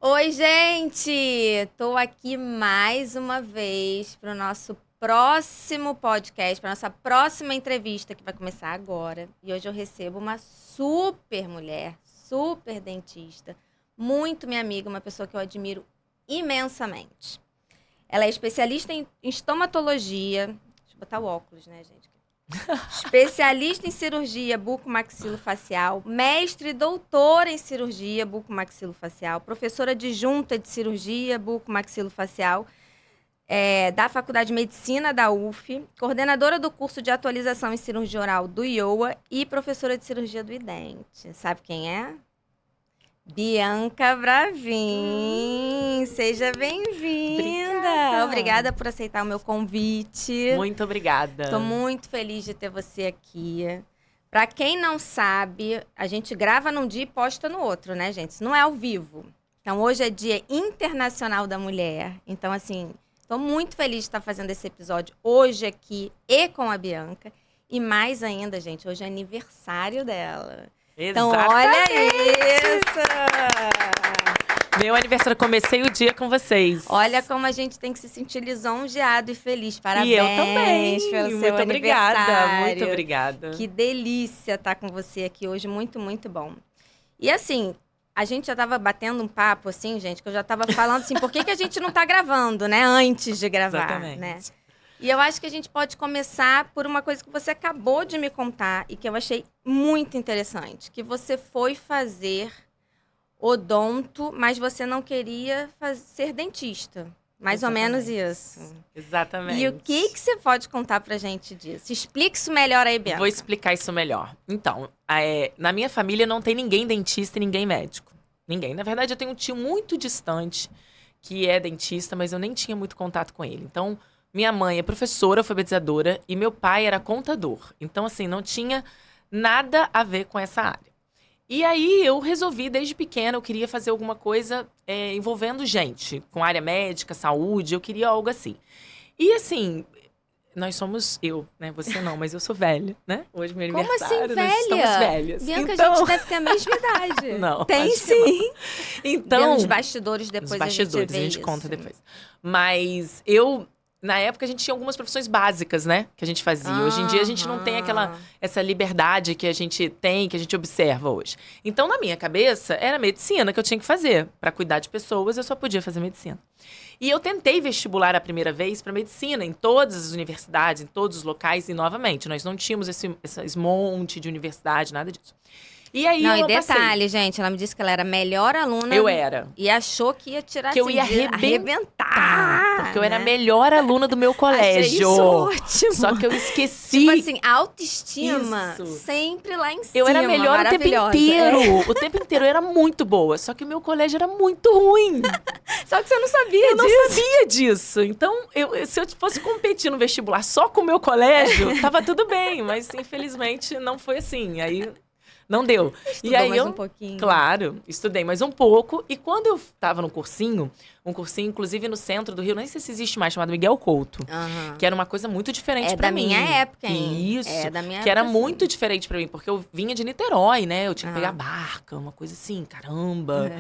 Oi, gente! Tô aqui mais uma vez para o nosso próximo podcast, para nossa próxima entrevista que vai começar agora. E hoje eu recebo uma super mulher, super dentista, muito minha amiga, uma pessoa que eu admiro imensamente. Ela é especialista em estomatologia. Deixa eu botar o óculos, né, gente? Especialista em cirurgia bucomaxilofacial, mestre e doutora em cirurgia bucomaxilofacial, professora adjunta de cirurgia bucomaxilofacial da Faculdade de Medicina da UF, coordenadora do curso de atualização em cirurgia oral do IOA e professora de cirurgia do IDENTE. Sabe quem é? Bianca Bravin, seja bem-vinda. Obrigada por aceitar o meu convite. Muito obrigada. Estou muito feliz de ter você aqui. Para quem não sabe, a gente grava num dia e posta no outro, né, gente? Isso não é ao vivo. Então, hoje é Dia Internacional da Mulher. Então, assim, estou muito feliz de estar fazendo esse episódio hoje aqui e com a Bianca. E mais ainda, gente, hoje é aniversário dela. Então, olha isso! Meu aniversário, comecei o dia com vocês. Olha como a gente tem que se sentir lisonjeado e feliz. Parabéns e eu também. Pelo muito seu obrigada, aniversário. muito obrigada. Que delícia estar com você aqui hoje, muito, muito bom. E assim, a gente já tava batendo um papo assim, gente, que eu já tava falando assim, por que a gente não tá gravando, né, antes de gravar, Exatamente. né? E eu acho que a gente pode começar por uma coisa que você acabou de me contar e que eu achei muito interessante, que você foi fazer odonto, mas você não queria ser dentista. Mais ou menos isso. Exatamente. E o que você pode contar pra gente disso? Explique isso melhor aí, Bianca. Vou explicar isso melhor. Então, na minha família não tem ninguém dentista e ninguém médico. Ninguém. Na verdade, eu tenho um tio muito distante que é dentista, mas eu nem tinha muito contato com ele. Então, minha mãe é professora, alfabetizadora, e meu pai era contador. Então, assim, não tinha nada a ver com essa área. E aí, eu resolvi, desde pequena, eu queria fazer alguma coisa envolvendo gente, com área médica, saúde, eu queria algo assim. E, assim, nós somos, né? Você não, mas eu sou velha, né? Hoje, meu aniversário, Como assim, velha? nós estamos velhas. Bianca, então... a gente deve ter a mesma idade. Não, tem acho que sim. não. Então, nos bastidores depois a gente conta depois. Mas na época, a gente tinha algumas profissões básicas, né? Que a gente fazia. Hoje em dia, a gente não tem essa liberdade que a gente tem, que a gente observa hoje. Então, na minha cabeça, era medicina que eu tinha que fazer. Para cuidar de pessoas, eu só podia fazer medicina. E eu tentei vestibular a primeira vez para medicina em todas as universidades, em todos os locais. E, novamente, nós não tínhamos esse monte de universidade, nada disso. E aí, não, e detalhe, gente, ela me disse que ela era a melhor aluna. Eu era. E achou que ia tirar que eu ia arrebentar. Porque eu era a melhor aluna do meu colégio. Achei isso ótimo. Só que eu esqueci. Tipo assim, autoestima sempre lá em cima. Eu era melhor o tempo inteiro. O tempo inteiro eu era muito boa. Só que o meu colégio era muito ruim. Só que você não sabia disso. Eu não sabia disso. Então, se eu fosse competir no vestibular só com o meu colégio, tava tudo bem. Mas, infelizmente, não foi assim. Aí... não deu. Estudou e aí mais um pouquinho. Claro, estudei mais um pouco. E quando eu estava no cursinho, inclusive no centro do Rio, nem sei se existe mais, chamado Miguel Couto. Que era uma coisa muito diferente pra mim. É da minha época, hein? Isso. É da minha época, era muito diferente pra mim, porque eu vinha de Niterói, né? Eu tinha que pegar barca, uma coisa assim, caramba.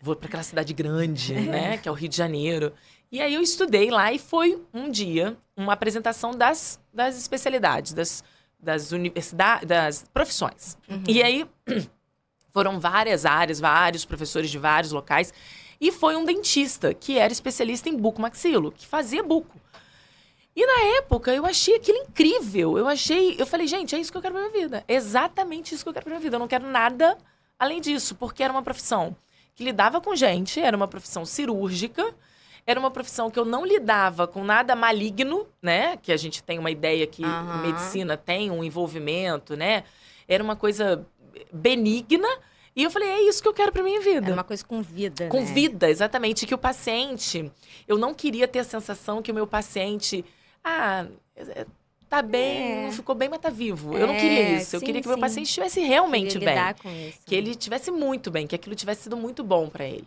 Vou pra aquela cidade grande, né? Que é o Rio de Janeiro. E aí eu estudei lá e foi um dia uma apresentação das especialidades, das universidades, das profissões. E aí, foram várias áreas, vários professores de vários locais. E foi um dentista, que era especialista em bucomaxilo, que fazia buco. E na época, eu achei aquilo incrível. Eu falei, gente, é isso que eu quero pra minha vida. Exatamente isso que eu quero pra minha vida. Eu não quero nada além disso, porque era uma profissão que lidava com gente, era uma profissão cirúrgica, era uma profissão que eu não lidava com nada maligno, né? Que a gente tem uma ideia que medicina tem um envolvimento, né? Era uma coisa benigna. E eu falei, é isso que eu quero pra minha vida. Era uma coisa com vida, Com vida, exatamente. Que o paciente... eu não queria ter a sensação que o meu paciente... tá bem, não ficou bem, mas tá vivo. Eu não queria isso. Eu queria que o meu paciente estivesse realmente bem. Com isso. Que ele estivesse muito bem, que aquilo tivesse sido muito bom pra ele.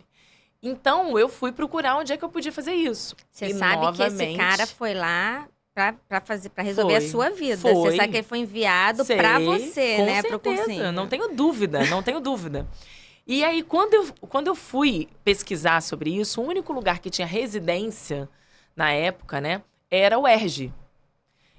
Então, eu fui procurar onde é que eu podia fazer isso. Você sabe que esse cara foi lá pra resolver a sua vida. Você sabe que ele foi enviado pra você, né? Com certeza, não tenho dúvida. E aí, quando eu fui pesquisar sobre isso, o único lugar que tinha residência na época, né, era o UERJ.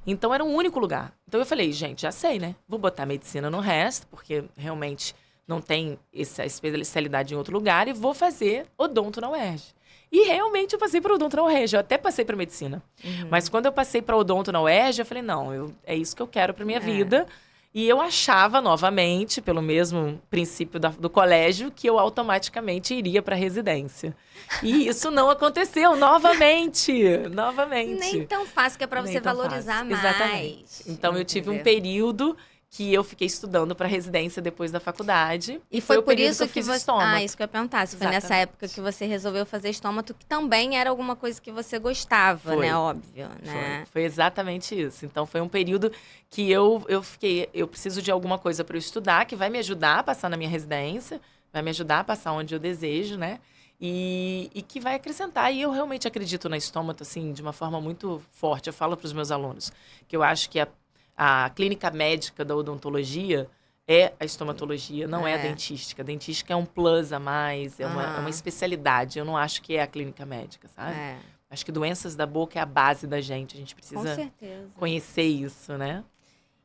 Então, era o único lugar. Então, eu falei, gente, já sei, né? Vou botar medicina no resto, porque realmente não tem essa especialidade em outro lugar, e vou fazer odonto na UERJ. E realmente eu passei para odonto na UERJ, eu até passei para medicina. Mas quando eu passei para odonto na UERJ, eu falei, não, é isso que eu quero para minha vida. E eu achava, novamente, pelo mesmo princípio do colégio, que eu automaticamente iria para residência. E isso não aconteceu, novamente. Nem tão fácil, que é para você valorizar mais. Exatamente. Então, eu tive um período que eu fiquei estudando para residência depois da faculdade. E foi por isso que eu fiz você... estômato. isso que eu ia perguntar. Se foi nessa época que você resolveu fazer estômato, que também era alguma coisa que você gostava, né? Óbvio, né? Foi exatamente isso. Então, foi um período que eu fiquei... Eu preciso de alguma coisa para eu estudar, que vai me ajudar a passar na minha residência, vai me ajudar a passar onde eu desejo, né? E que vai acrescentar. E eu realmente acredito na estômato, assim, de uma forma muito forte. Eu falo para os meus alunos que eu acho que a clínica médica da odontologia é a estomatologia, não é a dentística. A dentística é um plus a mais, é uma especialidade. Eu não acho que é a clínica médica, sabe? Acho que doenças da boca é a base da gente. A gente precisa conhecer isso, né?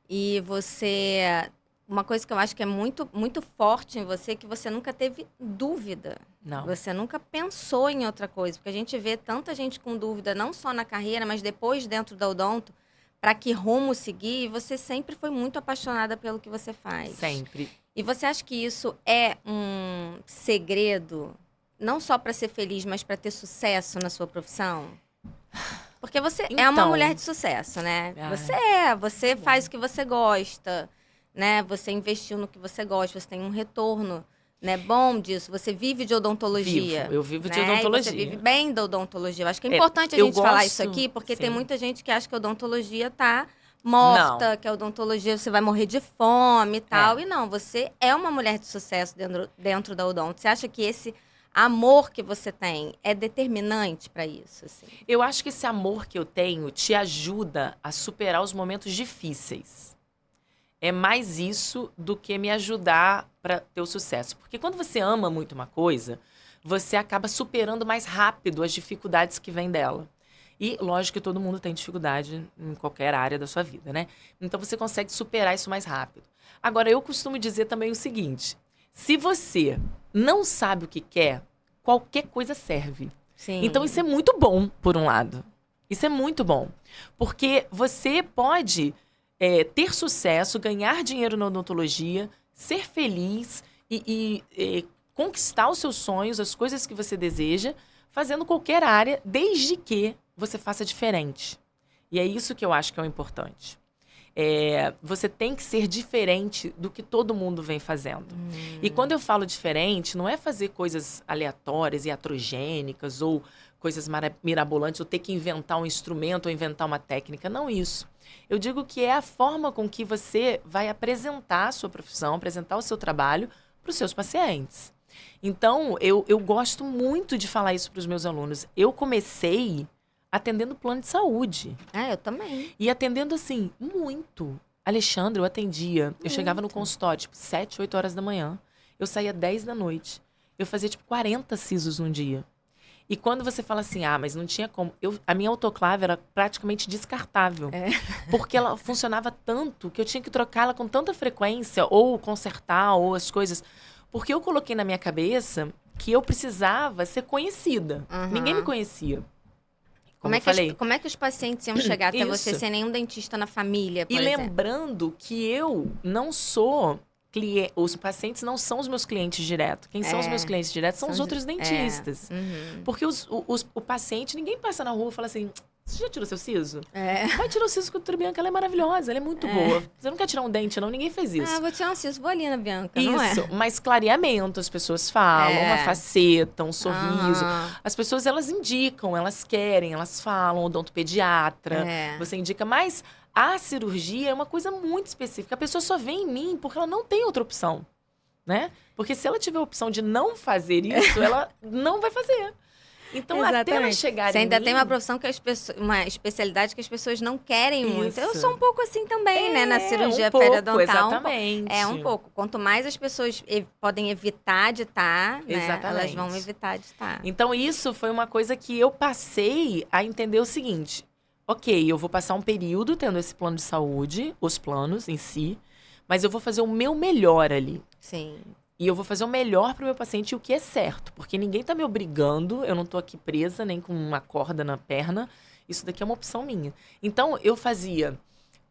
E você... Uma coisa que eu acho que é muito, muito forte em você é que você nunca teve dúvida. Não. Você nunca pensou em outra coisa. Porque a gente vê tanta gente com dúvida, não só na carreira, mas depois dentro da odonto, para que rumo seguir, e você sempre foi muito apaixonada pelo que você faz. Sempre. E você acha que isso é um segredo, não só para ser feliz, mas para ter sucesso na sua profissão? Porque você é uma mulher de sucesso, né? Você faz o que você gosta, né? Você investiu no que você gosta, você tem um retorno, né, bom disso. Você vive de odontologia. Eu vivo de né? odontologia. E você vive bem da odontologia. Eu acho que é importante a gente falar isso aqui, porque sim. tem muita gente que acha que a odontologia tá morta, que a odontologia você vai morrer de fome e tal. E não, você é uma mulher de sucesso dentro da odonto. Você acha que esse amor que você tem é determinante para isso? Assim? Eu acho que esse amor que eu tenho te ajuda a superar os momentos difíceis. É mais isso do que me ajudar para ter o sucesso. Porque quando você ama muito uma coisa, você acaba superando mais rápido as dificuldades que vêm dela. E, lógico que todo mundo tem dificuldade em qualquer área da sua vida, né? Então, você consegue superar isso mais rápido. Agora, eu costumo dizer também o seguinte. Se você não sabe o que quer, qualquer coisa serve. Sim. Então, isso é muito bom, por um lado. Isso é muito bom. Porque você pode... ter sucesso, ganhar dinheiro na odontologia, ser feliz e conquistar os seus sonhos, as coisas que você deseja, fazendo qualquer área, desde que você faça diferente. E é isso que eu acho que é o importante. Você tem que ser diferente do que todo mundo vem fazendo. E quando eu falo diferente, não é fazer coisas aleatórias e iatrogênicas ou coisas mirabolantes, ou ter que inventar um instrumento ou inventar uma técnica. Não isso. Eu digo que é a forma com que você vai apresentar a sua profissão, apresentar o seu trabalho para os seus pacientes. Então, eu gosto muito de falar isso para os meus alunos. Eu comecei atendendo plano de saúde. Eu também. E atendendo, assim, muito. Alexandre, eu atendia. Eu chegava no consultório, tipo, 7, 8 horas da manhã. Eu saía 10 da noite. Eu fazia, tipo, 40 sisos num dia. E quando você fala assim, mas não tinha como... a minha autoclave era praticamente descartável. Porque ela funcionava tanto que eu tinha que trocá-la com tanta frequência, ou consertar, ou as coisas. Porque eu coloquei na minha cabeça que eu precisava ser conhecida. Ninguém me conhecia. Como é que os pacientes iam chegar até você sem nenhum dentista na família, por exemplo? Lembrando que eu não sou... Os pacientes não são os meus clientes diretos. Quem são os meus clientes diretos são os outros dentistas. Porque o paciente, ninguém passa na rua e fala assim, você já tirou seu siso? Vai tirar o siso com a doutora Bianca, ela é maravilhosa, ela é muito boa. Você não quer tirar um dente, não? Ninguém fez isso. Vou tirar um siso, vou ali na Bianca, isso, não é? Mas clareamento, as pessoas falam, uma faceta, um sorriso. As pessoas, elas indicam, elas querem, elas falam, odontopediatra. Você indica, mas... A cirurgia é uma coisa muito específica. A pessoa só vem em mim porque ela não tem outra opção, né? Porque se ela tiver a opção de não fazer isso, ela não vai fazer. Então, até não Exatamente. chegar Você em ainda mim... tem uma profissão que uma especialidade que as pessoas não querem muito. Eu Isso. sou um pouco assim também, né? Na cirurgia um pouco, periodontal. exatamente. Um pouco. Quanto mais as pessoas podem evitar de estar, né? Exatamente. Elas vão evitar de estar. Então, isso foi uma coisa que eu passei a entender o seguinte. Ok, eu vou passar um período tendo esse plano de saúde, os planos em si, mas eu vou fazer o meu melhor ali. Sim. E eu vou fazer o melhor pro meu paciente, o que é certo. Porque ninguém tá me obrigando, eu não tô aqui presa, nem com uma corda na perna. Isso daqui é uma opção minha. Então, eu fazia...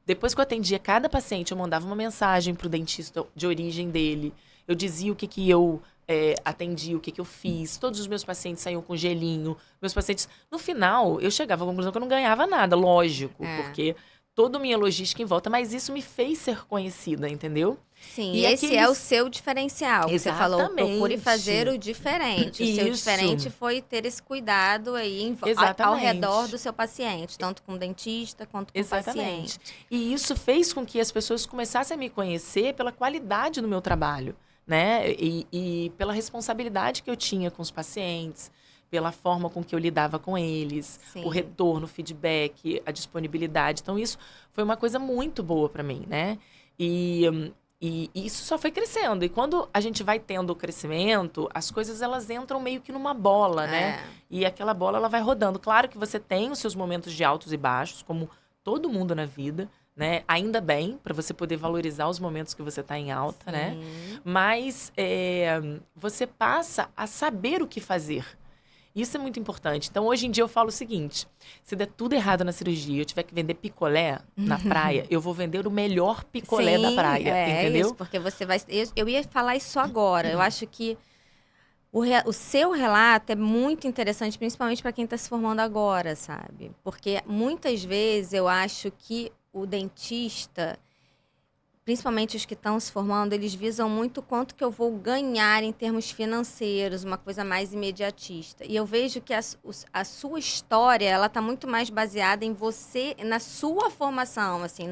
Depois que eu atendia cada paciente, eu mandava uma mensagem pro dentista de origem dele. Eu dizia o que eu atendi, o que eu fiz. Todos os meus pacientes saíam com gelinho. Meus pacientes... No final, eu chegava à conclusão que eu não ganhava nada, lógico. Porque toda a minha logística em volta. Mas isso me fez ser conhecida, entendeu? Sim, e esse é o seu diferencial. Exatamente. Você falou, procure fazer o diferente. O seu diferente foi ter esse cuidado aí ao redor do seu paciente. Tanto com o dentista, quanto com o paciente. E isso fez com que as pessoas começassem a me conhecer pela qualidade do meu trabalho, né? E pela responsabilidade que eu tinha com os pacientes, pela forma com que eu lidava com eles, o retorno, o feedback, a disponibilidade. Então, isso foi uma coisa muito boa para mim, né? E isso só foi crescendo. E quando a gente vai tendo o crescimento, as coisas elas entram meio que numa bola, né? E aquela bola ela vai rodando. Claro que você tem os seus momentos de altos e baixos, como todo mundo na vida, né? Ainda bem, para você poder valorizar os momentos que você está em alta, né? Mas você passa a saber o que fazer. Isso é muito importante. Então, hoje em dia, eu falo o seguinte. Se der tudo errado na cirurgia e eu tiver que vender picolé na praia, eu vou vender o melhor picolé da praia, entendeu? Isso, porque você vai... Eu ia falar isso agora. Eu acho que o seu relato é muito interessante, principalmente para quem está se formando agora, sabe? Porque muitas vezes eu acho que o dentista... Principalmente os que estão se formando, eles visam muito quanto que eu vou ganhar em termos financeiros, uma coisa mais imediatista. E eu vejo que a sua história, ela está muito mais baseada em você, na sua formação, assim,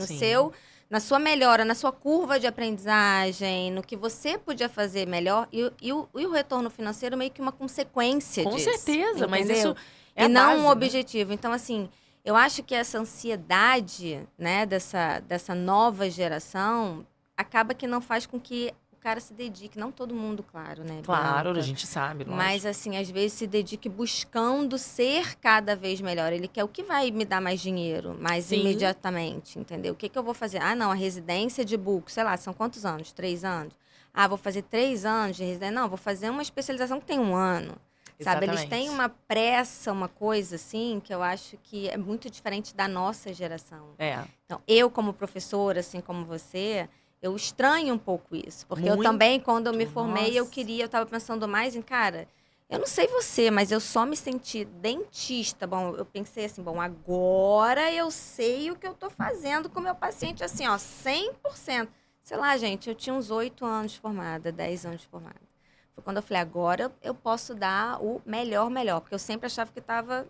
na sua melhora, na sua curva de aprendizagem, no que você podia fazer melhor. E o retorno financeiro meio que uma consequência disso. Com certeza, entendeu? mas isso é e não base, um objetivo. Então, assim... Eu acho que essa ansiedade, né, dessa nova geração acaba que não faz com que o cara se dedique. Não todo mundo, claro, né? Claro, Bianca? a gente sabe, lógico. Mas, assim, às vezes se dedique buscando ser cada vez melhor. Ele quer o que vai me dar mais dinheiro, mais imediatamente, entendeu? O que eu vou fazer? Ah, não, a residência de Buco, sei lá, são quantos anos? 3 anos? Ah, vou fazer 3 anos de residência? Não, vou fazer uma especialização que tem 1 ano. Sabe, eles têm uma pressa, uma coisa assim, que eu acho que é muito diferente da nossa geração. Então, eu como professora, assim como você, eu estranho um pouco isso. Porque eu também, quando eu me formei, eu estava pensando mais em, cara, eu não sei você, mas eu só me senti dentista. Bom, eu pensei assim, bom, agora eu sei o que eu tô fazendo com o meu paciente, assim, ó, 100%. Sei lá, gente, eu tinha uns 8 anos de formada, 10 anos de formada. Foi quando eu falei, agora eu posso dar o melhor. Porque eu sempre achava que estava,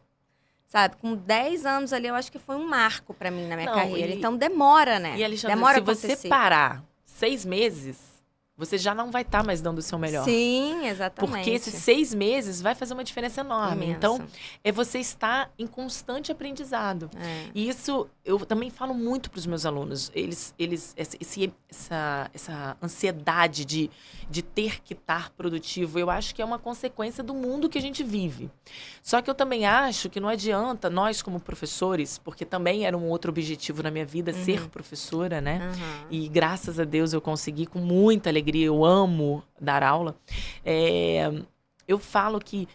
sabe, com 10 anos ali, eu acho que foi um marco para mim na minha carreira. Então demora, né? E, Alexandra, demora se você parar 6 meses, você já não vai estar mais dando o seu melhor. Sim, exatamente. Porque esses 6 meses vai fazer uma diferença enorme. Imenso. Então, é você estar em constante aprendizado. E isso, eu também falo muito para os meus alunos. Essa ansiedade de ter que estar produtivo, eu acho que é uma consequência do mundo que a gente vive. Só que eu também acho que não adianta nós, como professores, porque também era um outro objetivo na minha vida, ser professora, né? E graças a Deus eu consegui com muita alegria. Eu amo dar aula. Eu falo que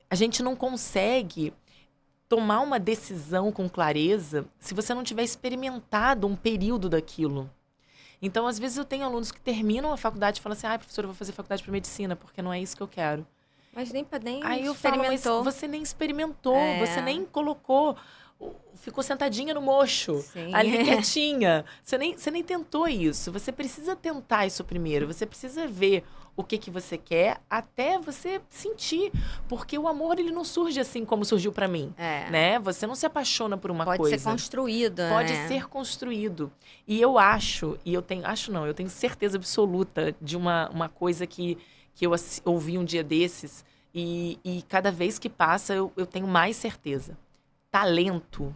a gente não consegue tomar uma decisão com clareza se você não tiver experimentado um período daquilo. Então, às vezes, eu tenho alunos que terminam a faculdade e falam assim, professora, eu vou fazer faculdade para medicina, porque não é isso que eu quero. Mas nem Aí eu experimentou. falo, mas você nem experimentou, você nem colocou, ficou sentadinha no mocho, ali quietinha. Você nem tentou isso. Você precisa tentar isso primeiro. Você precisa ver o que você quer até você sentir. Porque o amor, ele não surge assim como surgiu pra mim, né? Você não se apaixona por uma coisa. Pode ser construído, Pode ser construído. E eu acho, eu tenho certeza absoluta de uma coisa que eu ouvi um dia desses, E cada vez que passa, eu tenho mais certeza. Talento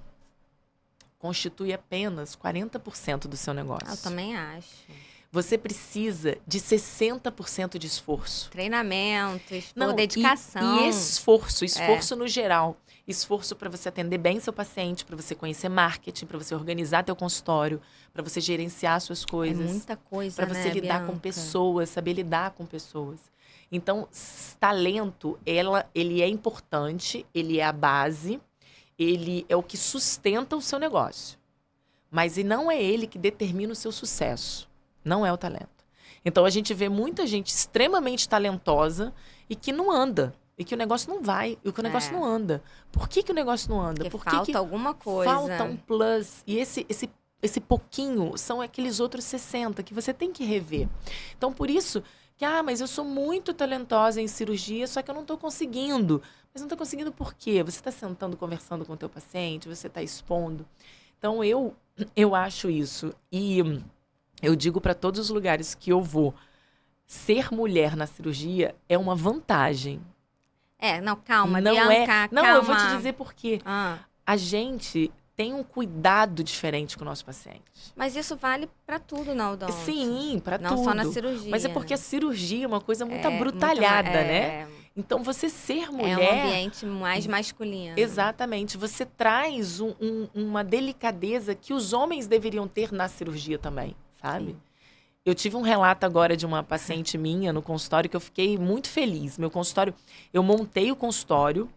constitui apenas 40% do seu negócio. Eu também acho. Você precisa de 60% de esforço. Treinamento, Não, dedicação. E esforço no geral. Esforço para você atender bem seu paciente, para você conhecer marketing, para você organizar teu consultório, para você gerenciar suas coisas. É muita coisa, para você lidar Bianca? com pessoas, saber lidar com pessoas. Então, talento, ele é importante, ele é a base, ele é o que sustenta o seu negócio. Mas e não é ele que determina o seu sucesso. Não é o talento. Então, a gente vê muita gente extremamente talentosa e que não anda. E que o negócio não vai. E que o negócio não anda. Por que o negócio não anda? Porque falta alguma coisa. Falta um plus. E esse pouquinho são aqueles outros 60 que você tem que rever. Então, por isso que, mas eu sou muito talentosa em cirurgia, só que eu não estou conseguindo. Mas não está conseguindo por quê? Você está sentando, conversando com o teu paciente, você está expondo. Então, eu acho isso. E eu digo para todos os lugares que eu vou, ser mulher na cirurgia é uma vantagem. Não, calma, não Bianca, Não, calma. eu vou te dizer por quê. A gente tem um cuidado diferente com o nosso paciente. Mas isso vale para tudo, não, Dom? Sim, para tudo. Não só na cirurgia. Mas é porque a cirurgia é uma coisa muito abrutalhada, né? Então, você ser mulher... É um ambiente mais masculino. Exatamente. Você traz uma delicadeza que os homens deveriam ter na cirurgia também, sabe? Sim. Eu tive um relato agora de uma paciente minha no consultório que eu fiquei muito feliz. Meu consultório, eu montei o consultório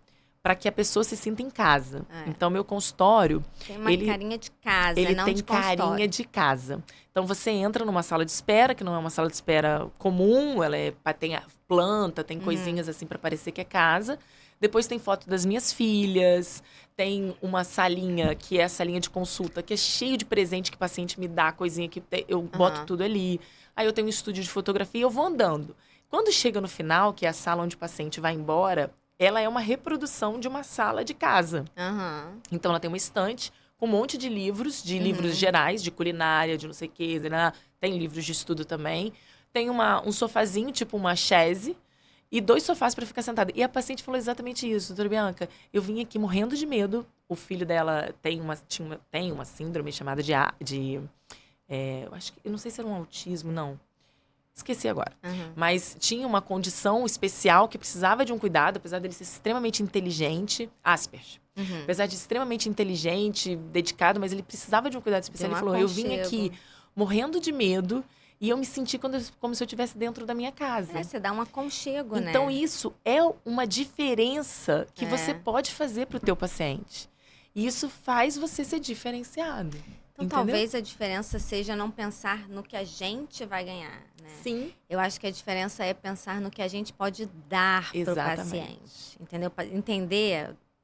para que a pessoa se sinta em casa. Então, meu consultório... Tem uma carinha de casa, ele não tem de consultório. carinha de casa. Então, você entra numa sala de espera, que não é uma sala de espera comum, ela tem planta, tem coisinhas assim para parecer que é casa. Depois tem foto das minhas filhas, tem uma salinha, que é a salinha de consulta, que é cheio de presente que o paciente me dá, coisinha que eu boto tudo ali. Aí eu tenho um estúdio de fotografia e eu vou andando. Quando chega no final, que é a sala onde o paciente vai embora, ela é uma reprodução de uma sala de casa. Então, ela tem uma estante com um monte de livros gerais, de culinária, de não sei o quê. Tem livros de estudo também. Tem um sofazinho, tipo uma chaise, e 2 sofás para ficar sentada. E a paciente falou exatamente isso, doutora Bianca. Eu vim aqui morrendo de medo. O filho dela tem uma síndrome chamada eu não sei se era um autismo, não. Esqueci agora. Mas tinha uma condição especial que precisava de um cuidado, apesar dele ser extremamente inteligente. Asperger. Apesar de extremamente inteligente, dedicado, mas ele precisava de um cuidado especial. Ele falou, eu vim aqui morrendo de medo e eu me senti como se eu estivesse dentro da minha casa. Você dá um aconchego, né? Então, isso é uma diferença que você pode fazer para o teu paciente. E isso faz você ser diferenciado. Então, talvez a diferença seja não pensar no que a gente vai ganhar, né? Sim. Eu acho que a diferença é pensar no que a gente pode dar para o paciente. Entendeu?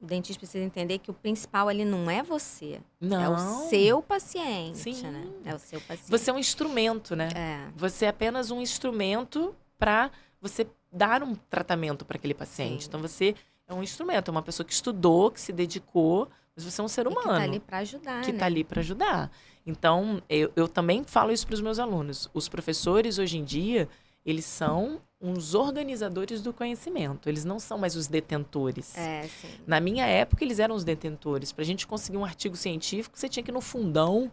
O dentista precisa entender que o principal ali não é você. Não. É o seu paciente, Sim. né? É o seu paciente. Você é um instrumento, né? Você é apenas um instrumento para você dar um tratamento para aquele paciente. Sim. Então, você é um instrumento, é uma pessoa que estudou, que se dedicou, mas você é um ser humano. Que tá ali para ajudar, Que tá ali para ajudar. Então, eu também falo isso para os meus alunos. Os professores, hoje em dia, eles são uns organizadores do conhecimento. Eles não são mais os detentores. Sim. Na minha época, eles eram os detentores. Pra gente conseguir um artigo científico, você tinha que ir no fundão.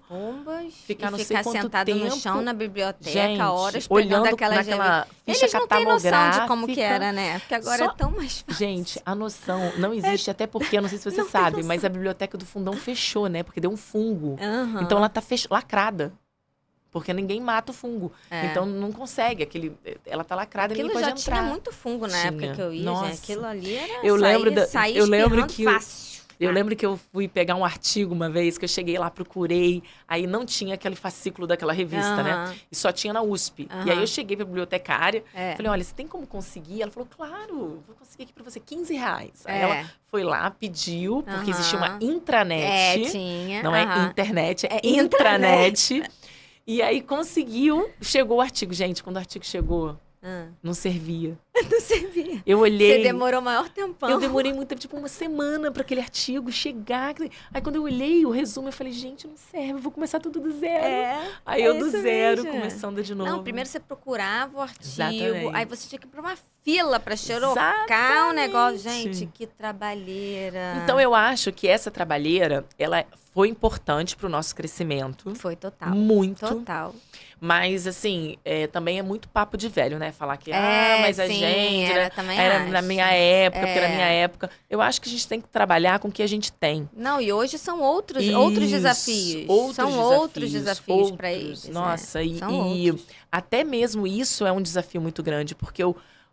Ficar sentado no chão na biblioteca, gente, horas olhando pegando aquela ficha Eles não têm noção de como que catagográfica. era, né? Porque agora é tão mais fácil. Gente, a noção não existe, até porque, eu não sei se você sabe, mas a biblioteca do fundão fechou, né? Porque deu um fungo. Então, ela tá lacrada. Porque ninguém mata o fungo. Então, não consegue. Ela tá lacrada, ninguém pode entrar. Tinha muito fungo na época que eu ia. Nossa. Gente. Aquilo ali era eu lembro fácil. Eu lembro que eu fui pegar um artigo uma vez, que eu cheguei lá, procurei. Aí não tinha aquele fascículo daquela revista, né? E só tinha na USP. E aí eu cheguei pra bibliotecária. Falei, olha, você tem como conseguir? Ela falou, claro, vou conseguir aqui pra você, R$15. Aí ela foi lá, pediu, porque existia uma intranet. Tinha. Não é internet, é intranet. E aí chegou o artigo. Gente, quando o artigo chegou, Não servia. Não servia. Eu olhei... Você demorou o maior tempão. Eu demorei muito tempo, tipo uma semana para aquele artigo chegar. Aí quando eu olhei o resumo, eu falei, gente, não serve, eu vou começar tudo do zero. Aí eu do zero, começando de novo. Não, primeiro você procurava o artigo, Exatamente. aí você tinha que ir pra uma fila pra xerocar o negócio. Gente, que trabalheira. Então eu acho que essa trabalheira, ela foi importante pro nosso crescimento. Foi total. Muito. Total. Mas, assim, também é muito papo de velho, né? Falar que, mas a sim, gente era na minha época, porque na minha época. Eu acho que a gente tem que trabalhar com o que a gente tem. Não, e hoje são outros desafios. São outros desafios para eles. Nossa, né? e até mesmo isso é um desafio muito grande, porque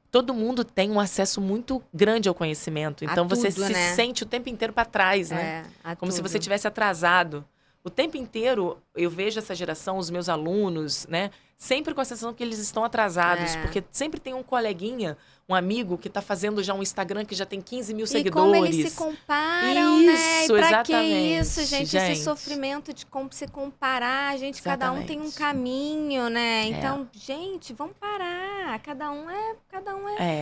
todo mundo tem um acesso muito grande ao conhecimento. Então, você se sente o tempo inteiro para trás, né? Como se você tivesse atrasado. O tempo inteiro, eu vejo essa geração, os meus alunos, né? Sempre com a sensação que eles estão atrasados. Porque sempre tem um coleguinha, um amigo que está fazendo já um Instagram que já tem 15 mil seguidores. E como eles se comparam, né? E pra exatamente. Que isso, gente? Esse sofrimento de como se comparar. Gente, cada um tem um caminho, né? Então, gente, vamos parar. Cada um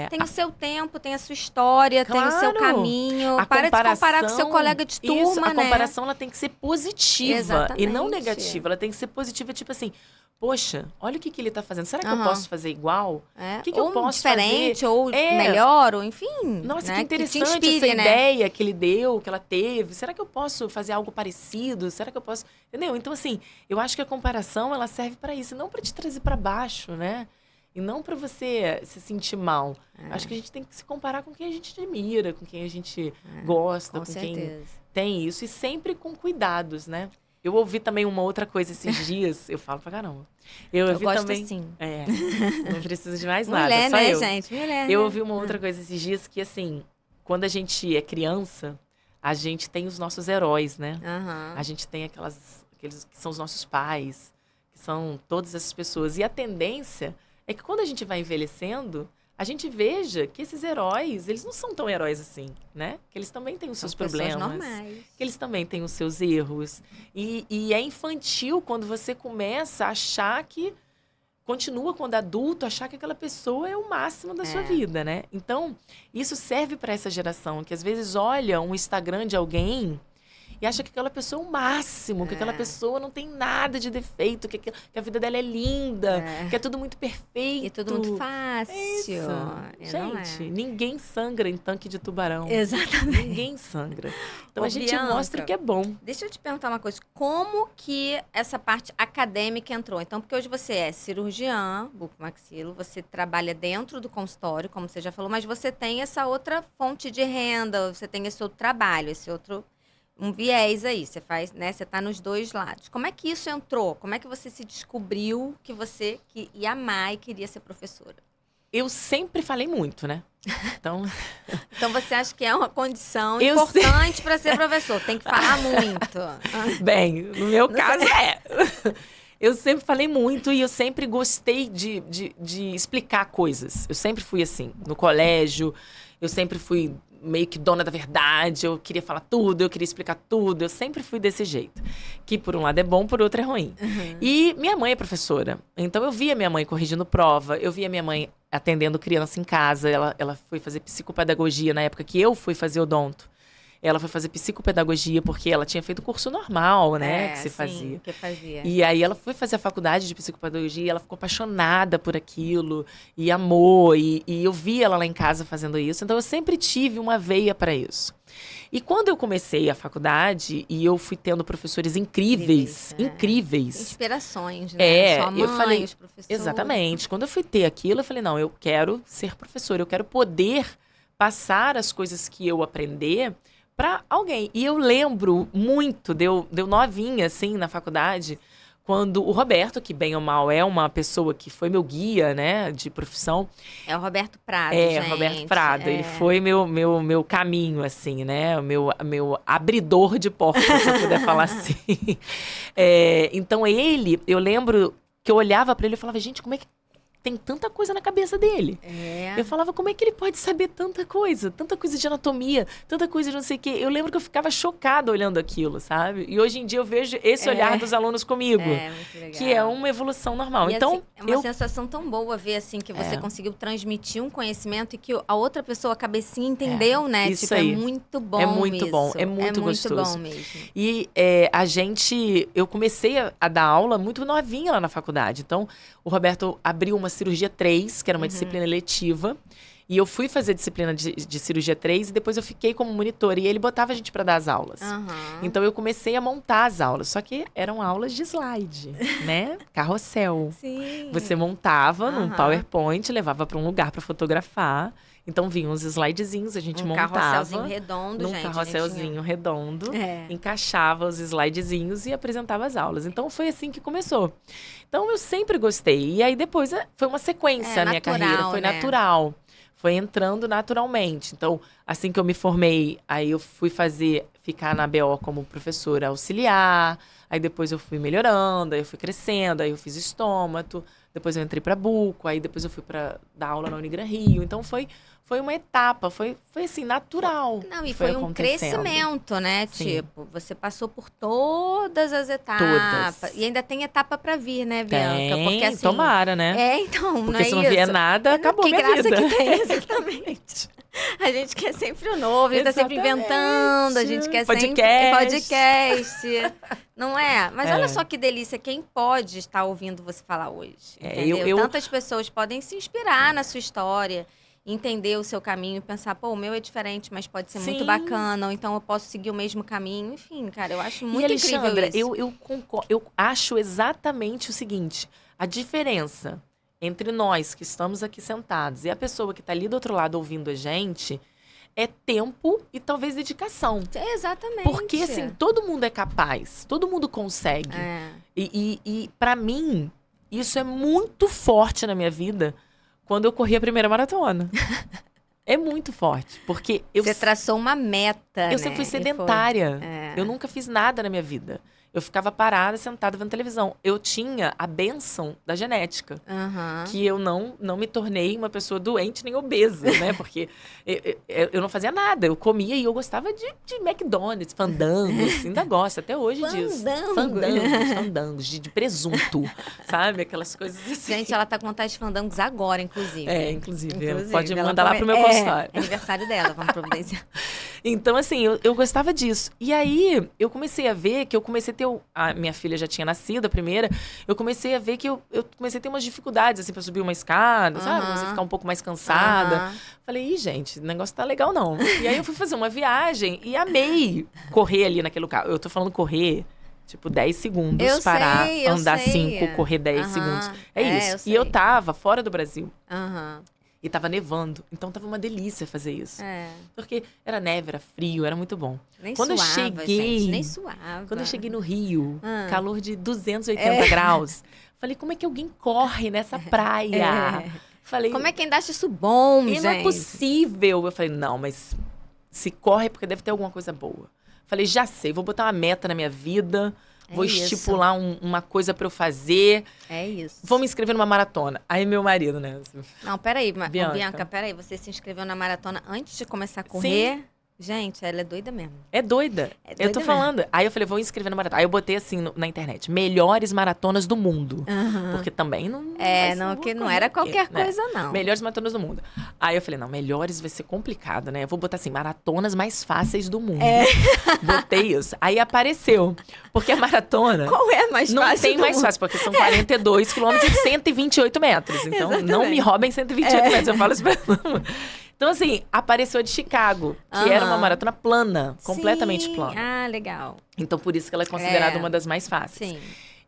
tem o seu tempo, tem a sua história, tem o seu caminho. Para de se comparar com o seu colega de turma, né? A comparação, ela tem que ser positiva e não negativa. Ela tem que ser positiva, tipo assim... Poxa, olha o que ele tá fazendo. Será que eu posso fazer igual? O que eu posso diferente, fazer? Ou melhor, ou enfim. Nossa, né? que interessante que inspire, essa ideia que ele deu, que ela teve. Será que eu posso fazer algo parecido? Será que eu posso... Entendeu? Então, assim, eu acho que a comparação, ela serve para isso. Não para te trazer para baixo, né? E não para você se sentir mal. Acho que a gente tem que se comparar com quem a gente admira, com quem a gente gosta, com quem tem isso. E sempre com cuidados, né? Eu ouvi também uma outra coisa esses dias. Eu falo pra caramba. Eu ouvi gosto também. Assim. Não preciso de mais nada. Mulher, só né, eu. gente? Mulher. Eu ouvi uma outra coisa esses dias que, assim, quando a gente é criança, a gente tem os nossos heróis, né? A gente tem aqueles que são os nossos pais, que são todas essas pessoas. E a tendência é que quando a gente vai envelhecendo, a gente veja que esses heróis, eles não são tão heróis assim, né? Que eles também têm os seus problemas. Normais. Que eles também têm os seus erros. E é infantil quando você começa a achar que... Continua quando adulto, achar que aquela pessoa é o máximo da sua vida, né? Então, isso serve para essa geração, que às vezes olha um Instagram de alguém... E acha que aquela pessoa é o máximo, que aquela pessoa não tem nada de defeito, que a vida dela é linda, que é tudo muito perfeito. E tudo muito fácil. Gente, ninguém sangra em tanque de tubarão. Exatamente. Ninguém sangra. Então, a gente mostra o que é bom. Deixa eu te perguntar uma coisa. Como que essa parte acadêmica entrou? Então, porque hoje você é cirurgiã, bucomaxilo, você trabalha dentro do consultório, como você já falou, mas você tem essa outra fonte de renda, você tem esse outro trabalho, esse outro... um viés aí, você faz, né? Você tá nos dois lados. Como é que isso entrou? Como é que você se descobriu que você ia amar e queria ser professora? Eu sempre falei muito, né? Então você acha que é uma condição importante para ser professor? Tem que falar muito. Bem, no meu caso Eu sempre falei muito e eu sempre gostei de explicar coisas. Eu sempre fui assim, no colégio, eu sempre fui meio que dona da verdade, eu queria falar tudo, eu queria explicar tudo, eu sempre fui desse jeito. Que por um lado é bom, por outro é ruim. E minha mãe é professora, então eu via minha mãe corrigindo prova, eu via minha mãe atendendo criança em casa, ela foi fazer psicopedagogia na época que eu fui fazer odonto. Ela foi fazer psicopedagogia porque ela tinha feito curso normal, né? Que se fazia. Que fazia. E aí ela foi fazer a faculdade de psicopedagogia, ela ficou apaixonada por aquilo e amou. E eu vi ela lá em casa fazendo isso. Então eu sempre tive uma veia para isso. E quando eu comecei a faculdade e eu fui tendo professores incríveis. Inspirações, né? Sua mãe, eu falei, os professores. Exatamente. Quando eu fui ter aquilo, eu falei, não, eu quero ser professora, eu quero poder passar as coisas que eu aprender para alguém. E eu lembro muito, deu novinha, assim, na faculdade, quando o Roberto, que bem ou mal é uma pessoa que foi meu guia, né, de profissão. É o Roberto Prado, gente. Roberto Prado. Ele foi meu caminho, assim, né, meu abridor de portas, se eu puder falar assim. Então eu lembro que eu olhava para ele e falava, gente, como é que tem tanta coisa na cabeça dele. É. Eu falava, como é que ele pode saber tanta coisa de anatomia, tanta coisa de não sei o quê. Eu lembro que eu ficava chocada olhando aquilo, sabe? E hoje em dia eu vejo esse olhar dos alunos comigo, Muito legal. que é uma evolução normal. E, então, assim, é uma sensação tão boa ver, assim, que você conseguiu transmitir um conhecimento e que a outra pessoa, a cabecinha, entendeu, né? Isso tipo, aí. é muito bom É muito bom, isso. é muito gostoso. Muito bom mesmo. E eu comecei a dar aula muito novinha lá na faculdade. Então, o Roberto abriu uma cirurgia 3, que era uma disciplina eletiva. E eu fui fazer disciplina de cirurgia 3 e depois eu fiquei como monitora. E ele botava a gente para dar as aulas. Então, eu comecei a montar as aulas. Só que eram aulas de slide, né? Carrossel. Sim. Você montava num PowerPoint, levava para um lugar para fotografar. Então, vinham os slidezinhos, a gente montava. Um carrosselzinho redondo, num carrosselzinho redondo. Encaixava os slidezinhos e apresentava as aulas. Então, foi assim que começou. Então, eu sempre gostei. E aí, depois, foi uma sequência a minha carreira. Foi natural. Foi entrando naturalmente. Então, assim que eu me formei, aí eu fui ficar na BO como professora auxiliar. Aí depois eu fui melhorando, aí eu fui crescendo, aí eu fiz estômato. Depois eu entrei para buco, aí depois eu fui para dar aula na Unigran Rio. Então, foi uma etapa, foi assim, natural. Não, e foi um crescimento, né? Sim. Tipo, você passou por todas as etapas. Todas. E ainda tem etapa pra vir, né, Bianca? Tem, porque assim, tomara, né? Então, porque não é se não isso? vier nada, acabou minha vida. Que graça que tem, exatamente. A gente quer sempre o novo, a gente tá sempre inventando, a gente quer sempre podcast. Não é? Mas olha só que delícia, quem pode estar ouvindo você falar hoje, entendeu? Tantas pessoas podem se inspirar na sua história, entender o seu caminho e pensar, pô, o meu é diferente, mas pode ser muito bacana, ou então eu posso seguir o mesmo caminho. Enfim, cara, eu acho muito incrível isso. Eu concordo, eu acho exatamente o seguinte, a diferença entre nós que estamos aqui sentados e a pessoa que está ali do outro lado ouvindo a gente é tempo e talvez dedicação. Exatamente. Porque, assim, todo mundo é capaz, todo mundo consegue. E para mim, isso é muito forte na minha vida quando eu corri a primeira maratona. É muito forte, porque você traçou uma meta, eu sempre fui sedentária. Eu nunca fiz nada na minha vida. Eu ficava parada, sentada, vendo televisão. Eu tinha a bênção da genética. Que eu não me tornei uma pessoa doente nem obesa, né? Porque eu não fazia nada. Eu comia e eu gostava de McDonald's, fandangos. Ainda gosto, até hoje disso. Fandangos, de presunto. Sabe? Aquelas coisas assim. Gente, ela tá com vontade de fandangos agora, inclusive. Inclusive. Pode mandar lá pro meu consultório. É aniversário dela, vamos providenciar. Então, assim, eu gostava disso. E aí, eu comecei a ver que eu comecei a ter... A minha filha já tinha nascido, a primeira. Eu comecei a ver que eu comecei a ter umas dificuldades, assim, pra subir uma escada, sabe? Você ficar um pouco mais cansada. Falei, ih, gente, o negócio tá legal, não. E aí, eu fui fazer uma viagem e amei correr ali naquele lugar. Eu tô falando correr... Tipo, 10 segundos, andar 5, correr 10 segundos. É isso. E eu tava fora do Brasil. E tava nevando. Então, tava uma delícia fazer isso. Porque era neve, era frio, era muito bom. Nem quando suava, eu cheguei, gente, nem suava. Quando eu cheguei no Rio, calor de 280 graus. Falei, como é que alguém corre nessa praia? Falei, como é que ainda acha isso bom, gente? Não é possível. Eu falei, não, mas se corre é porque deve ter alguma coisa boa. Falei, já sei, vou botar uma meta na minha vida, vou estipular uma coisa pra eu fazer. É isso. Vou me inscrever numa maratona. Aí meu marido, né? Não, peraí, Bianca, peraí, você se inscreveu na maratona antes de começar a correr? Sim. Gente, ela é doida mesmo. É doida. Eu tô falando. Aí eu falei, vou inscrever na maratona. Aí eu botei assim na internet, melhores maratonas do mundo. Porque também não... não era qualquer coisa, não. Melhores maratonas do mundo. Aí eu falei, não, melhores vai ser complicado, né? Eu vou botar assim, maratonas mais fáceis do mundo. Botei isso. Aí apareceu. Porque a maratona... Qual é a mais fácil? Não tem mais fácil, porque são 42 quilômetros e 128 metros. Então, não me roubem 128 metros. Eu falo isso pra Então, assim, apareceu a de Chicago, que era uma maratona plana, completamente plana. Ah, legal. Então, por isso que ela é considerada uma das mais fáceis. Sim.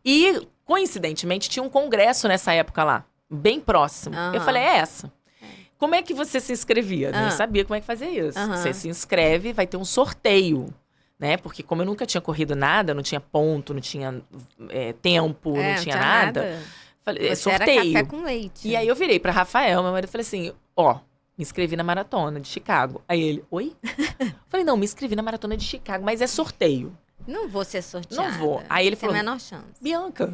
E, coincidentemente, tinha um congresso nessa época lá, bem próximo. Eu falei, é essa. Como é que você se inscrevia? Nem sabia como é que fazia isso. Você se inscreve, vai ter um sorteio, né? Porque como eu nunca tinha corrido nada, não tinha ponto, não tinha tempo, não tinha nada. Falei, você sorteio. era café com leite. E aí eu virei pra Rafael, meu marido, e falei assim, me inscrevi na maratona de Chicago. Aí ele, oi? Falei, não, me inscrevi na maratona de Chicago, mas é sorteio. Não vou ser sorteada. Não vou. Aí ele falou, tem a menor chance. Bianca,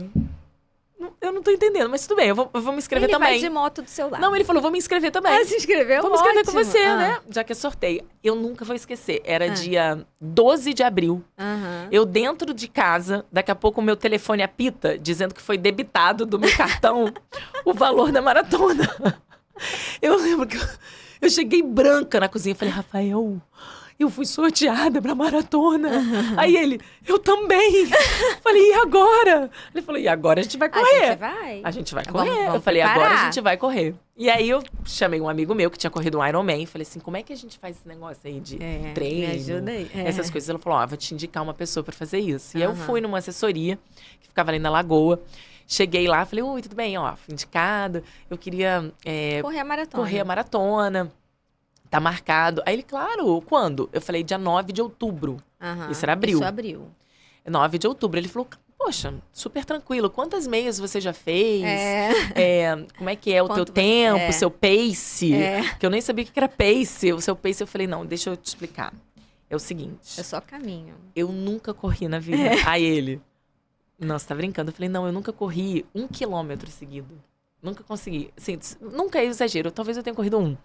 eu não tô entendendo, mas tudo bem, eu vou me inscrever ele também. Vai de moto do seu lado. Não, ele falou, vou me inscrever também. Ah, se inscreveu? Vou me inscrever com Ótimo. você, né? Já que é sorteio. Eu nunca vou esquecer. Era dia 12 de abril. Eu dentro de casa, daqui a pouco o meu telefone apita, dizendo que foi debitado do meu cartão o valor da maratona. Eu lembro que eu cheguei branca na cozinha e falei, Rafael, eu fui sorteada pra maratona. Aí ele, eu também. Falei, e agora? Ele falou, e agora a gente vai correr. A gente vai correr. Vamos eu falei, preparar. agora a gente vai correr. E aí eu chamei um amigo meu que tinha corrido um Ironman. Falei assim, como é que a gente faz esse negócio aí de treino? Me ajuda aí. Essas coisas. Ela falou, vou te indicar uma pessoa pra fazer isso. E aí eu fui numa assessoria que ficava ali na Lagoa. Cheguei lá, falei, oi, tudo bem? Ó, fui indicado. Eu queria correr a maratona. Tá marcado. Aí ele, claro, quando? Eu falei, dia 9 de outubro. Isso era abril. Isso abril. 9 de outubro. Ele falou, poxa, super tranquilo. Quantas meias você já fez? Como é que é o teu tempo, seu pace? Que eu nem sabia o que era pace. O seu pace, eu falei, não, deixa eu te explicar. É o seguinte. É só caminho. Eu nunca corri na vida. Aí ele, não, você tá brincando? Eu falei, não, eu nunca corri 1 quilômetro seguido. Nunca consegui. Assim, nunca é exagero. Talvez eu tenha corrido 1.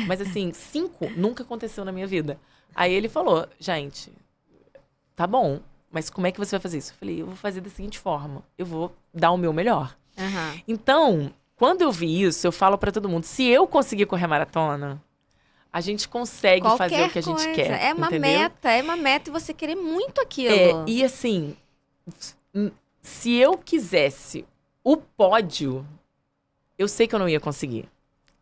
Mas assim, 5 nunca aconteceu na minha vida. Aí ele falou, gente, tá bom, mas como é que você vai fazer isso? Eu falei, eu vou fazer da seguinte forma. Eu vou dar o meu melhor. Então, quando eu vi isso, eu falo pra todo mundo, se eu conseguir correr maratona, a gente consegue fazer o que a gente quer. É uma meta e você querer muito aquilo. E assim, se eu quisesse o pódio, eu sei que eu não ia conseguir.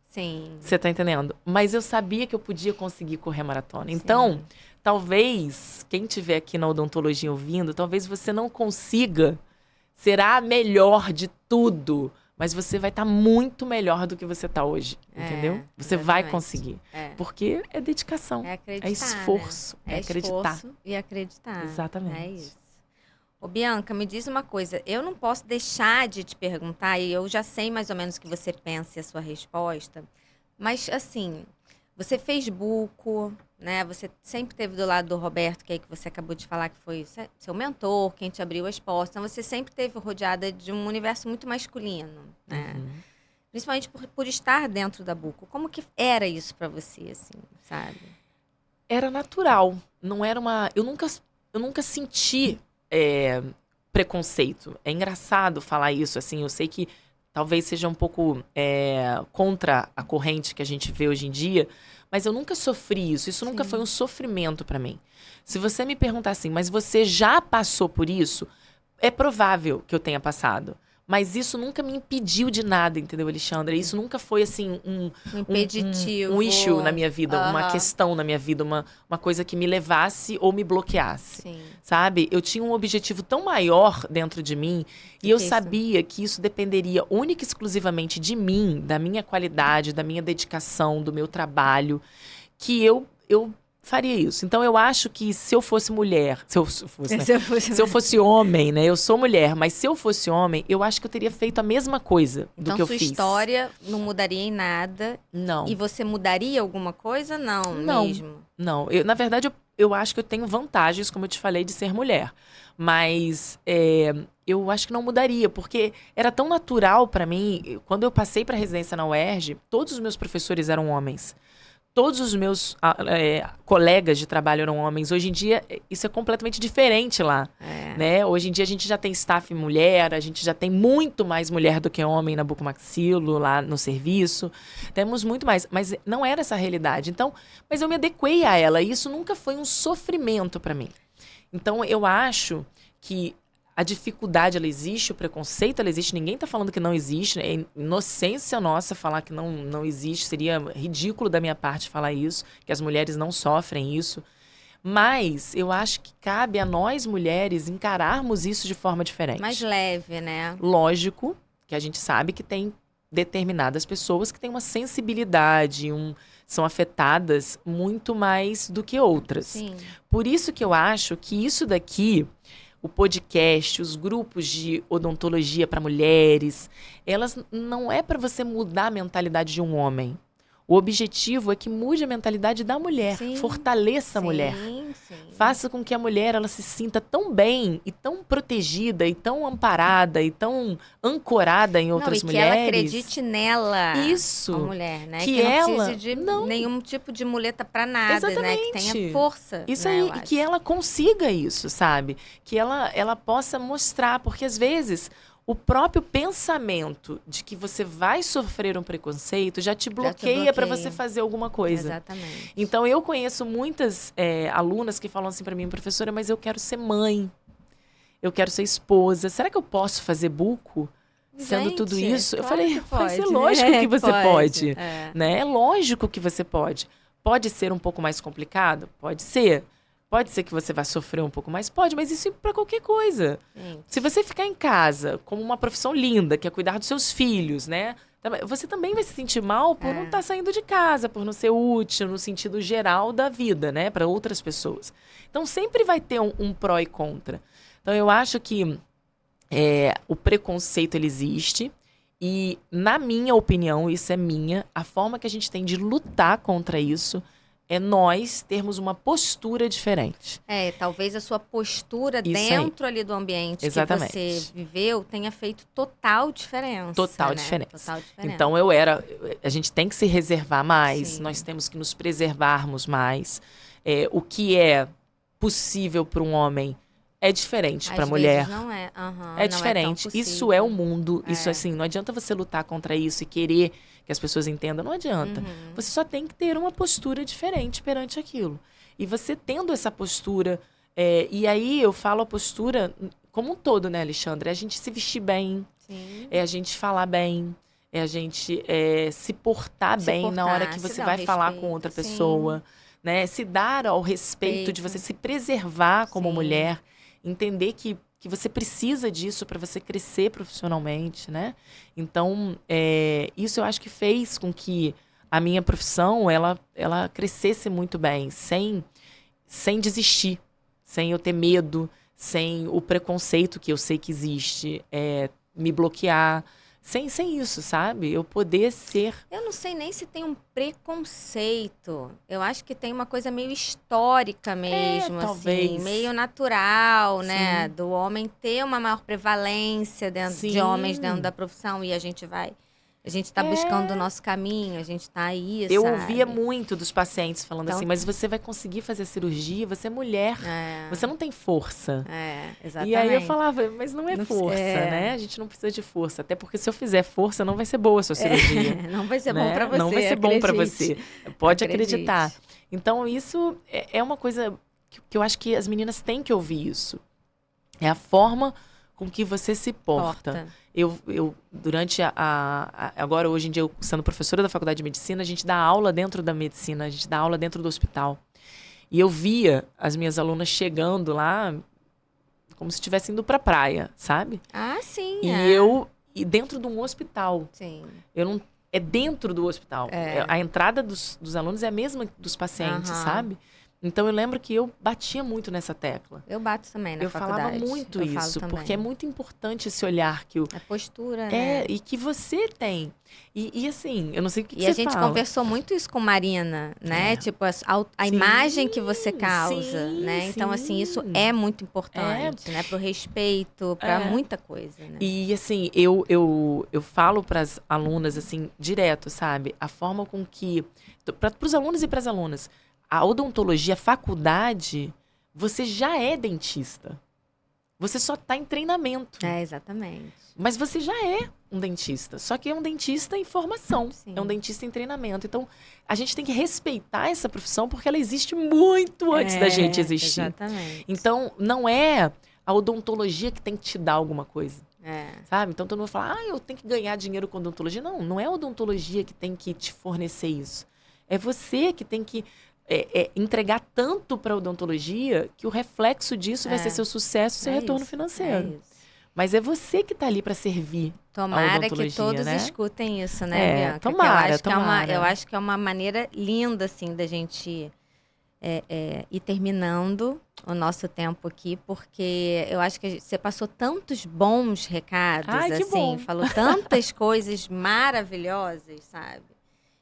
Sim. Você tá entendendo? Mas eu sabia que eu podia conseguir correr maratona. Então, talvez, quem estiver aqui na odontologia ouvindo, talvez você não consiga ser a melhor de tudo. Mas você vai estar muito melhor do que você tá hoje. Entendeu? Você vai conseguir. Porque é dedicação. É acreditar. É esforço. Né? É acreditar. Esforço e acreditar. Exatamente. É isso. Ô, Bianca, me diz uma coisa. Eu não posso deixar de te perguntar, e eu já sei mais ou menos o que você pensa e a sua resposta, mas, assim, você fez buco, né? Você sempre esteve do lado do Roberto, que é que você acabou de falar que foi seu mentor, quem te abriu as portas. Então, você sempre esteve rodeada de um universo muito masculino, né? Principalmente por estar dentro da buco. Como que era isso pra você, assim, sabe? Era natural. Não era uma... Eu nunca senti... preconceito. É engraçado falar isso, assim, eu sei que talvez seja um pouco contra a corrente que a gente vê hoje em dia, mas eu nunca sofri isso. Isso nunca foi um sofrimento pra mim. Se você me perguntar assim, mas você já passou por isso? É provável que eu tenha passado. Mas isso nunca me impediu de nada, entendeu, Alexandra? Isso nunca foi, assim, um impeditivo. Um issue na minha vida, uma questão na minha vida, uma coisa que me levasse ou me bloqueasse, sabe? Eu tinha um objetivo tão maior dentro de mim e eu sabia que isso dependeria única e exclusivamente de mim, da minha qualidade, da minha dedicação, do meu trabalho, que eu faria isso. Então, eu acho que se eu fosse mulher... Se eu fosse homem, né? Eu sou mulher, mas se eu fosse homem, eu acho que eu teria feito a mesma coisa do que eu fiz. Então, sua história não mudaria em nada? Não. E você mudaria alguma coisa? Não mesmo? Não. Na verdade, eu acho que eu tenho vantagens, como eu te falei, de ser mulher. Mas eu acho que não mudaria, porque era tão natural pra mim. Quando eu passei pra residência na UERJ, todos os meus professores eram homens. Todos os meus colegas de trabalho eram homens. Hoje em dia, isso é completamente diferente lá. Né? Hoje em dia, a gente já tem staff mulher, a gente já tem muito mais mulher do que homem na Bucomaxilo, lá no serviço. Temos muito mais. Mas não era essa a realidade. Então, mas eu me adequei a ela. E isso nunca foi um sofrimento para mim. Então, eu acho que a dificuldade, ela existe, o preconceito, ela existe. Ninguém tá falando que não existe. É inocência nossa falar que não existe. Seria ridículo da minha parte falar isso, que as mulheres não sofrem isso. Mas eu acho que cabe a nós, mulheres, encararmos isso de forma diferente. Mais leve, né? Lógico que a gente sabe que tem determinadas pessoas que têm uma sensibilidade, são afetadas muito mais do que outras. Sim. Por isso que eu acho que isso daqui... O podcast, os grupos de odontologia para mulheres, elas não é para você mudar a mentalidade de um homem. O objetivo é que mude a mentalidade da mulher, Sim, fortaleça a mulher. Sim. Faça com que a mulher ela se sinta tão bem e tão protegida e tão amparada e tão ancorada em outras Não, e mulheres. que ela acredite nela, Isso. a mulher, né? Que Que não ela precise de nenhum tipo de muleta pra nada, Exatamente. né? Que tenha força. Isso né, aí, eu e acho. que ela consiga isso, sabe? Que ela possa mostrar, porque às vezes o próprio pensamento de que você vai sofrer um preconceito já te bloqueia para você fazer alguma coisa. Exatamente. Então eu conheço muitas alunas que falam assim para mim, professora, mas eu quero ser mãe, eu quero ser esposa. Será que eu posso fazer buco? Sendo Gente, tudo isso, eu claro falei, que pode, mas é lógico que você pode, É. né? É lógico que você pode. Pode ser um pouco mais complicado? Pode ser. Pode ser que você vá sofrer um pouco mais? Pode, mas isso é para qualquer coisa. Gente. Se você ficar em casa como uma profissão linda, que é cuidar dos seus filhos, né? Você também vai se sentir mal por não estar saindo de casa, por não ser útil no sentido geral da vida, né? Para outras pessoas. Então, sempre vai ter um pró e contra. Então, eu acho que o preconceito, ele existe. E, na minha opinião, isso é minha, a forma que a gente tem de lutar contra isso é nós termos uma postura diferente. Talvez a sua postura Isso dentro ali do ambiente Exatamente. que você viveu tenha feito total diferença. Total né? diferença. Total diferença. Então, a gente tem que se reservar mais, Sim. nós temos que nos preservarmos mais. O que é possível para um homem é diferente para a mulher. Não é. É diferente. Isso é o mundo. Isso, É. assim, não adianta você lutar contra isso e querer que as pessoas entendam. Não adianta. Você só tem que ter uma postura diferente perante aquilo. E você tendo essa postura... e aí, eu falo a postura como um todo, né, Alexandre? É a gente se vestir bem. Sim. É a gente falar bem. É a gente se portar bem na hora que você vai falar com outra pessoa. Né? Se dar ao respeito de você se preservar como mulher. Entender que você precisa disso para você crescer profissionalmente, né? Então, isso eu acho que fez com que a minha profissão, ela crescesse muito bem, sem desistir, sem eu ter medo, sem o preconceito que eu sei que existe, me bloquear. Sem isso, sabe? Eu poder ser... Eu não sei nem se tem um preconceito. Eu acho que tem uma coisa meio histórica mesmo, talvez. assim. Meio natural, né? Sim. Do homem ter uma maior prevalência de homens dentro da profissão. E a gente tá buscando o nosso caminho, a gente tá aí, Eu sabe? ouvia muito dos pacientes falando Então, assim, mas você vai conseguir fazer a cirurgia, você é mulher, você não tem força. Exatamente. E aí eu falava, mas não é força, né? A gente não precisa de força. Até porque se eu fizer força, não vai ser boa a sua cirurgia. Não vai ser né? bom pra você, Não vai ser bom pra acredite. você. Pode Acredite. acreditar. Então, isso é uma coisa que eu acho que as meninas têm que ouvir isso. É a forma com que você se porta. Eu durante agora, hoje em dia, eu sendo professora da faculdade de medicina, a gente dá aula dentro da medicina, a gente dá aula dentro do hospital. E eu via as minhas alunas chegando lá como se estivessem indo pra praia, sabe? Ah, sim. E dentro de um hospital. Sim. É dentro do hospital. A entrada dos alunos é a mesma dos pacientes, sabe? Então, eu lembro que eu batia muito nessa tecla. Eu bato também na faculdade. Eu falava muito isso, porque é muito importante esse olhar que a postura, né? e que você tem. E assim, eu não sei o que você fala. E a gente fala. conversou muito isso com Marina, né? Tipo, a imagem que você causa, né? Então, assim, isso é muito importante, né? Pro respeito, pra muita coisa, né? E assim, eu falo pras alunas, assim, direto, sabe? A forma com que... Pros alunos e pras alunas, a odontologia, a faculdade, você já é dentista. Você só está em treinamento. Exatamente. Mas você já é um dentista. Só que é um dentista em formação. Sim. É um dentista em treinamento. Então, a gente tem que respeitar essa profissão porque ela existe muito antes da gente existir. Exatamente. Então, não é a odontologia que tem que te dar alguma coisa. Sabe? Então, todo mundo fala, eu tenho que ganhar dinheiro com odontologia. Não é a odontologia que tem que te fornecer isso. É você que tem que entregar tanto para a odontologia que o reflexo disso vai ser seu sucesso, seu retorno financeiro. Mas é você que está ali para servir. Tomara a que todos escutem isso, né, Bianca? Tomara. Eu acho que é uma maneira linda, assim, da gente ir terminando o nosso tempo aqui, porque eu acho que você passou tantos bons recados, que assim, bom. falou tantas coisas maravilhosas, sabe?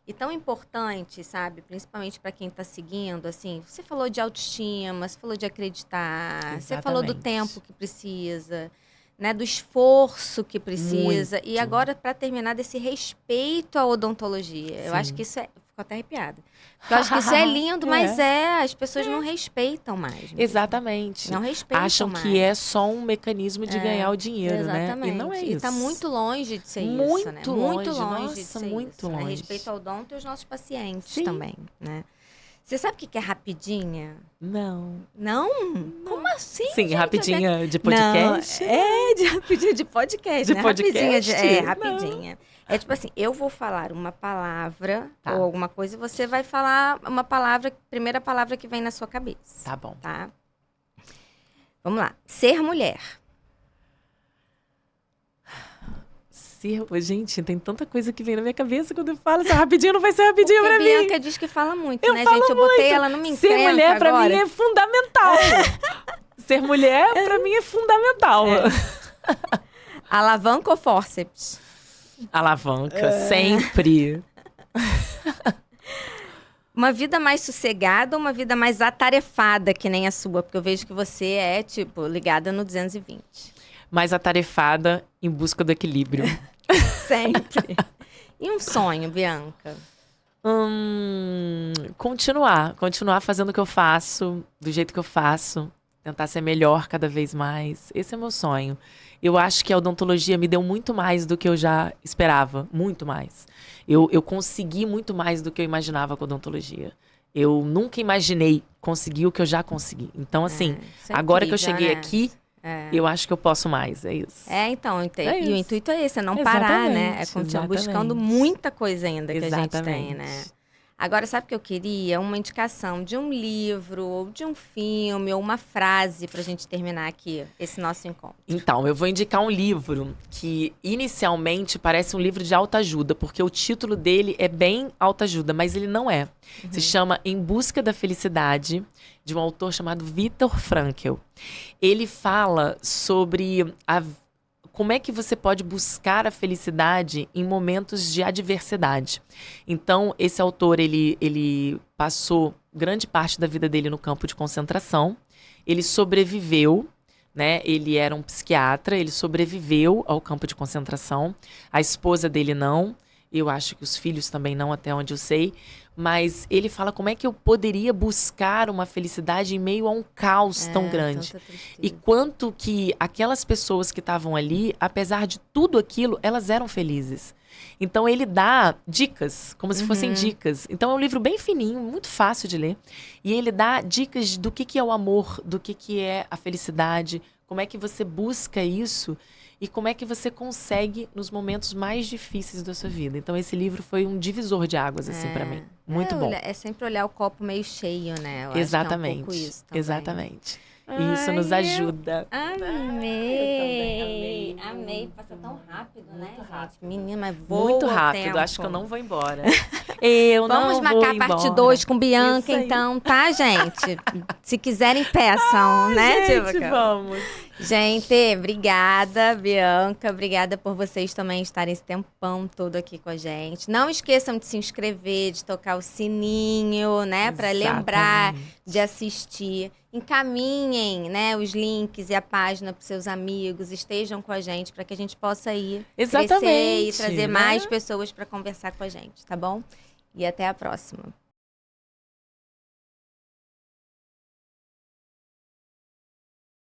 E tão importante, sabe? Principalmente para quem está seguindo, assim, você falou de autoestima, você falou de acreditar, você falou do Exatamente. tempo que precisa, né? Do esforço que precisa. E Muito. agora, para terminar, desse respeito à odontologia. Eu acho Sim. que isso é... Fico até arrepiada. Porque eu acho que isso é lindo, mas as pessoas não respeitam mais. mesmo. Exatamente. Não respeitam Acham mais. que é só um mecanismo de ganhar o dinheiro, Exatamente. né? E não é E isso. tá muito longe de ser Muito isso, né? Muito longe. longe de Nossa, ser muito isso, né? longe. Respeito ao odonto e aos nossos pacientes Sim. também, né? Você sabe o que é rapidinha? Não. Não? Como assim? Sim, gente? rapidinha de podcast? Não, de rapidinha de podcast, De né? podcast? Rapidinha rapidinha. É tipo assim, eu vou falar uma palavra Tá. ou alguma coisa e você vai falar uma palavra, primeira palavra que vem na sua cabeça. Tá bom. Tá? Vamos lá. Ser mulher. Gente, tem tanta coisa que vem na minha cabeça quando eu falo. Se é rapidinho, não vai ser rapidinho Porque pra a mim. Bianca diz que fala muito, Eu né, falo gente? Eu botei muito. ela numa Ser encrenca mulher, pra agora. mim, é fundamental. Ser mulher, pra mim, é fundamental. Alavanca ou fórceps? Alavanca, sempre. Uma vida mais sossegada ou uma vida mais atarefada, que nem a sua? Porque eu vejo que você é, tipo, ligada no 220. Mais atarefada em busca do equilíbrio. Sempre. E um sonho, Bianca? Continuar fazendo o que eu faço, do jeito que eu faço. Tentar ser melhor cada vez mais. Esse é meu sonho. Eu acho que a odontologia me deu muito mais do que eu já esperava. Muito mais. Eu consegui muito mais do que eu imaginava com a odontologia. Eu nunca imaginei conseguir o que eu já consegui. Então, assim, isso é agora que eu incrível, cheguei né? aqui, eu acho que eu posso mais. É isso. Então, É e o isso. intuito é esse, é não parar, né? É Exatamente, continuar buscando exatamente. muita coisa ainda que a gente tem, Exatamente. né? Agora, sabe o que eu queria? Uma indicação de um livro, ou de um filme, ou uma frase pra gente terminar aqui esse nosso encontro. Então, eu vou indicar um livro que inicialmente parece um livro de autoajuda, porque o título dele é bem autoajuda, mas ele não é. Se chama Em Busca da Felicidade, de um autor chamado Viktor Frankl. Ele fala sobre como é que você pode buscar a felicidade em momentos de adversidade. Então, esse autor, ele passou grande parte da vida dele no campo de concentração. Ele sobreviveu, né? Ele era um psiquiatra, ele sobreviveu ao campo de concentração. A esposa dele não. Eu acho que os filhos também não, até onde eu sei. Mas ele fala como é que eu poderia buscar uma felicidade em meio a um caos tão grande. Tanta tristeza. E quanto que aquelas pessoas que estavam ali, apesar de tudo aquilo, elas eram felizes. Então ele dá dicas, como se fossem dicas. Então é um livro bem fininho, muito fácil de ler. E ele dá dicas do que é o amor, do que é a felicidade, como é que você busca isso e como é que você consegue nos momentos mais difíceis da sua vida. Então esse livro foi um divisor de águas assim para mim. Muito bom. É sempre olhar o copo meio cheio, né? Eu Exatamente. Acho que é um pouco isso também. Exatamente. E isso nos ajuda. Amei! Eu também Amei. Passa tão rápido, né, Muito gente? rápido. Menina, mas voa Muito o rápido. tempo. Acho que eu não vou embora. Eu Vamos não marcar vou a parte embora. 2 com Bianca, Isso aí. então, tá, gente? Se quiserem, peçam, né, Gente, Diva? vamos. Gente, obrigada, Bianca. Obrigada por vocês também estarem esse tempão todo aqui com a gente. Não esqueçam de se inscrever, de tocar o sininho, né? Para lembrar de assistir. Encaminhem, né, os links e a página para seus amigos. Estejam com a gente para que a gente possa ir crescer e Exatamente, trazer né? mais pessoas para conversar com a gente, tá bom? E até a próxima.